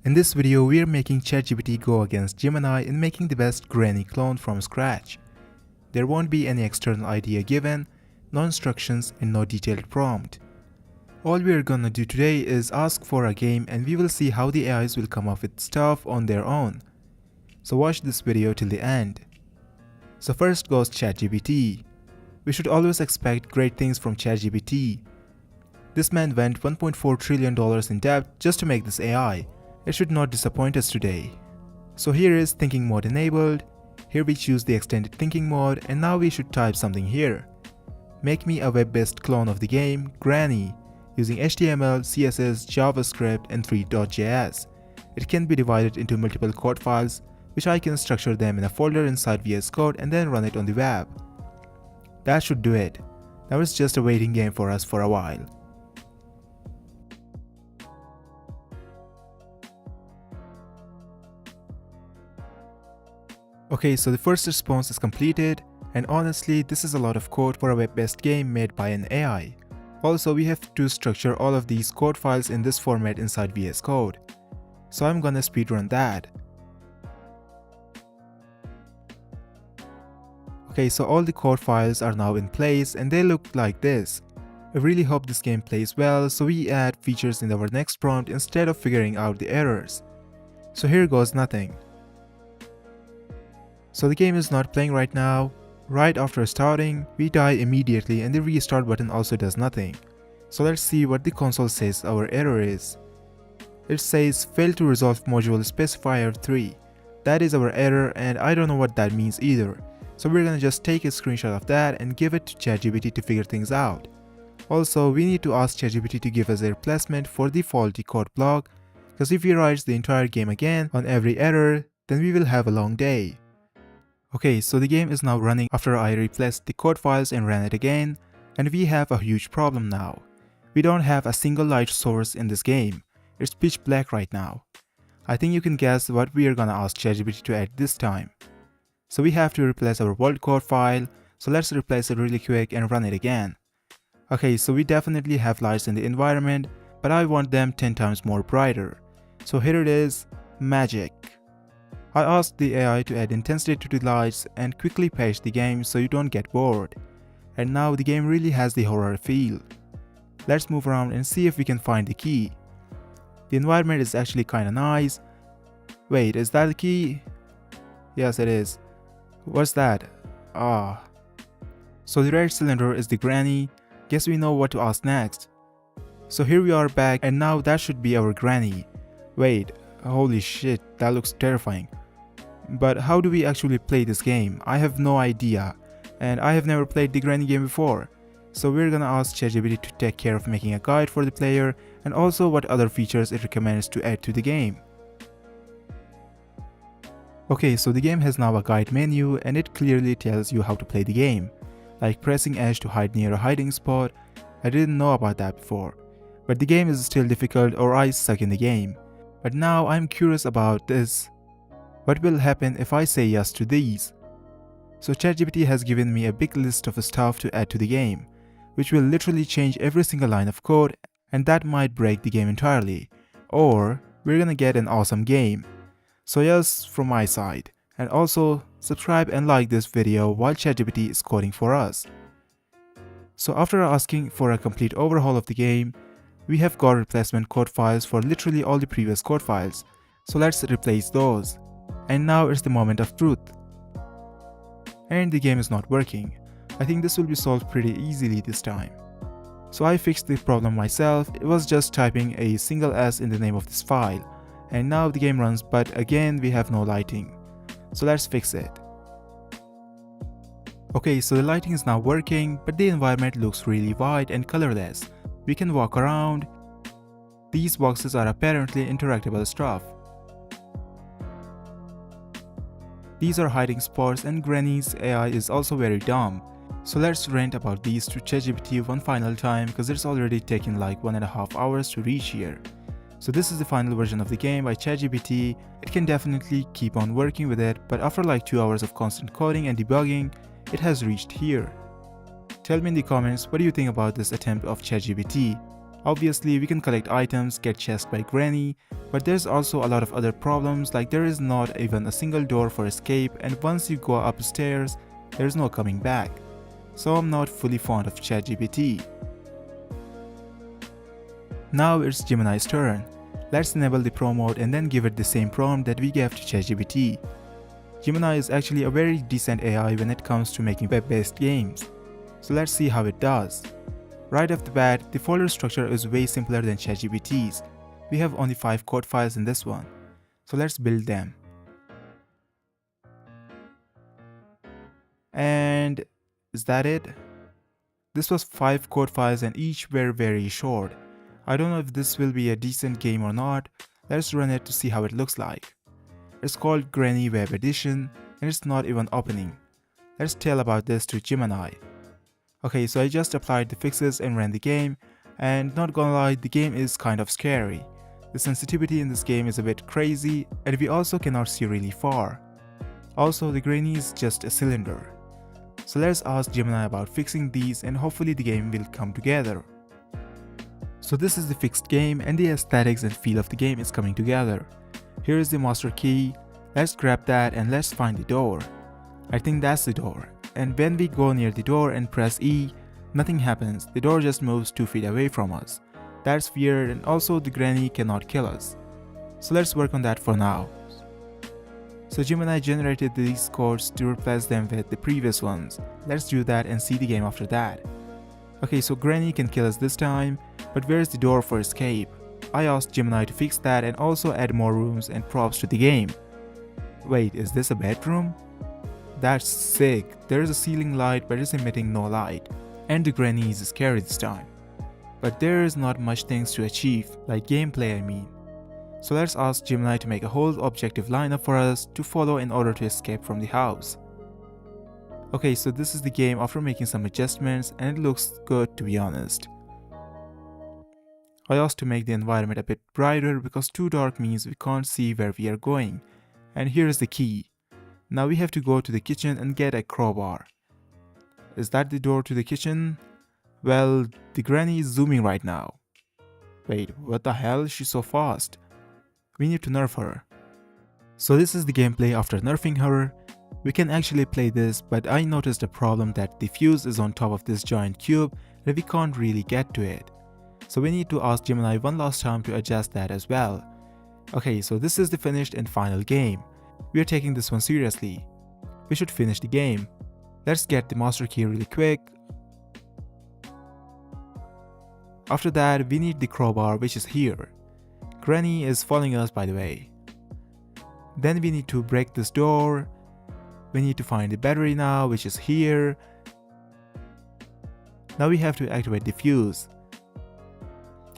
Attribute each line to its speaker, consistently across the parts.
Speaker 1: In this video, we are making ChatGPT go against Gemini in making the best granny clone from scratch. There won't be any external idea given, no instructions and no detailed prompt. All we are gonna do today is ask for a game and we will see how the AIs will come up with stuff on their own. So watch this video till the end. So first goes ChatGPT. We should always expect great things from ChatGPT. This man went $1.4 trillion in debt just to make this AI. It should not disappoint us today. So here is thinking mode enabled. Here we choose the extended thinking mode and now we should type something here. Make me a web-based clone of the game, Granny, using HTML, CSS, JavaScript and 3.js. It can be divided into multiple code files, which I can structure them in a folder inside VS Code and then run it on the web. That should do it. Now it's just a waiting game for us for a while. Okay, so the first response is completed, and honestly, this is a lot of code for a web-based game made by an AI. Also, we have to structure all of these code files in this format inside VS Code. So I'm gonna speedrun that. Okay, so all the code files are now in place and they look like this. I really hope this game plays well, so we add features in our next prompt instead of figuring out the errors. So here goes nothing. So the game is not playing right now. Right after starting, we die immediately and the restart button also does nothing. So let's see what the console says our error is. It says failed to resolve module specifier 3. That is our error and I don't know what that means either. So we're gonna just take a screenshot of that and give it to ChatGPT to figure things out. Also, we need to ask ChatGPT to give us a replacement for the faulty code block, because if he writes the entire game again on every error, then we will have a long day. Okay, so the game is now running after I replaced the code files and ran it again, and we have a huge problem now. We don't have a single light source in this game. It's pitch black right now. I think you can guess what we are gonna ask ChatGPT to add this time. So we have to replace our world code file, so let's replace it really quick and run it again. Okay, so we definitely have lights in the environment, but I want them 10 times more brighter. So here it is, magic. I asked the AI to add intensity to the lights and quickly patch the game so you don't get bored. And now the game really has the horror feel. Let's move around and see if we can find the key. The environment is actually kinda nice. Wait, is that the key? Yes, it is. What's that? So the red cylinder is the granny. Guess we know what to ask next. So here we are back and now that should be our granny. Wait, holy shit, that looks terrifying. But how do we actually play this game? I have no idea, and I have never played the granny game before. So we're gonna ask ChatGPT to take care of making a guide for the player and also what other features it recommends to add to the game. Okay, so the game has now a guide menu and it clearly tells you how to play the game, like pressing H to hide near a hiding spot. I didn't know about that before, but the game is still difficult or I suck in the game. But now I'm curious about this. What will happen if I say yes to these? So ChatGPT has given me a big list of stuff to add to the game, which will literally change every single line of code and that might break the game entirely. Or we're gonna get an awesome game. So yes from my side. And also subscribe and like this video while ChatGPT is coding for us. So after asking for a complete overhaul of the game, we have got replacement code files for literally all the previous code files. So let's replace those. And now it's the moment of truth. And the game is not working. I think this will be solved pretty easily this time. So I fixed the problem myself. It was just typing a single S in the name of this file. And now the game runs, but again we have no lighting. So let's fix it. Okay, so the lighting is now working, but the environment looks really wide and colorless. We can walk around. These boxes are apparently interactable stuff. These are hiding spots and Granny's AI is also very dumb. So let's rant about these to ChatGPT one final time because it's already taken like 1.5 hours to reach here. So this is the final version of the game by ChatGPT. It can definitely keep on working with it, but after like 2 hours of constant coding and debugging, it has reached here. Tell me in the comments what do you think about this attempt of ChatGPT. Obviously, we can collect items, get chased by Granny, but there's also a lot of other problems, like there is not even a single door for escape, and once you go upstairs, there's no coming back. So I'm not fully fond of ChatGPT. Now it's Gemini's turn. Let's enable the Pro mode and then give it the same prompt that we gave to ChatGPT. Gemini is actually a very decent AI when it comes to making web-based games. So let's see how it does. Right off the bat, the folder structure is way simpler than ChatGPT's. We have only 5 code files in this one. So let's build them. And is that it? This was 5 code files and each were very short. I don't know if this will be a decent game or not. Let's run it to see how it looks like. It's called Granny Web Edition and it's not even opening. Let's tell about this to Gemini. Okay, so I just applied the fixes and ran the game, and not gonna lie, the game is kind of scary. The sensitivity in this game is a bit crazy and we also cannot see really far. Also, the Granny is just a cylinder. So let's ask Gemini about fixing these and hopefully the game will come together. So this is the fixed game and the aesthetics and feel of the game is coming together. Here is the master key. Let's grab that and let's find the door. I think that's the door. And when we go near the door and press E, nothing happens. The door just moves 2 feet away from us. That's weird, and also the Granny cannot kill us. So let's work on that for now. So Gemini generated these codes to replace them with the previous ones. Let's do that and see the game after that. Okay, so Granny can kill us this time, but where's the door for escape? I asked Gemini to fix that and also add more rooms and props to the game. Wait, is this a bedroom? That's sick. There is a ceiling light but it's emitting no light. And the Granny is scary this time. But there is not much things to achieve, like gameplay I mean. So let's ask Gemini to make a whole objective lineup for us to follow in order to escape from the house. Okay, so this is the game after making some adjustments and it looks good to be honest. I asked to make the environment a bit brighter because too dark means we can't see where we are going. And here is the key. Now we have to go to the kitchen and get a crowbar. Is that the door to the kitchen? Well, the Granny is zooming right now. Wait, what the hell? She's so fast. We need to nerf her. So this is the gameplay after nerfing her. We can actually play this, but I noticed a problem that the fuse is on top of this giant cube and we can't really get to it. So we need to ask Gemini one last time to adjust that as well. Okay, so this is the finished and final game. We are taking this one seriously. We should finish the game. Let's get the master key really quick. After that, we need the crowbar, which is here. Granny is following us, by the way. Then we need to break this door. We need to find the battery now, which is here. Now we have to activate the fuse.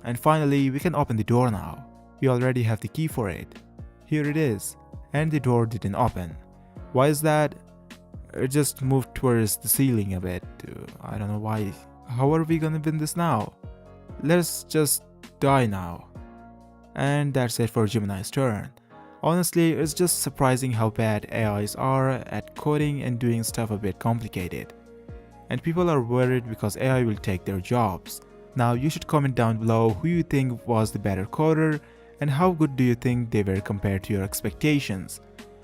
Speaker 1: And finally, we can open the door now. We already have the key for it. Here it is. And the door didn't open. Why is that? It just moved towards the ceiling a bit. I don't know why. How are we gonna win this now? Let's just die now. And that's it for Gemini's turn. Honestly, it's just surprising how bad AIs are at coding and doing stuff a bit complicated. And people are worried because AI will take their jobs. Now you should comment down below who you think was the better coder and how good do you think they were compared to your expectations.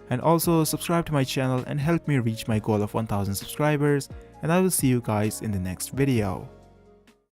Speaker 1: And also subscribe to my channel and help me reach my goal of 1000 subscribers, and I will see you guys in the next video.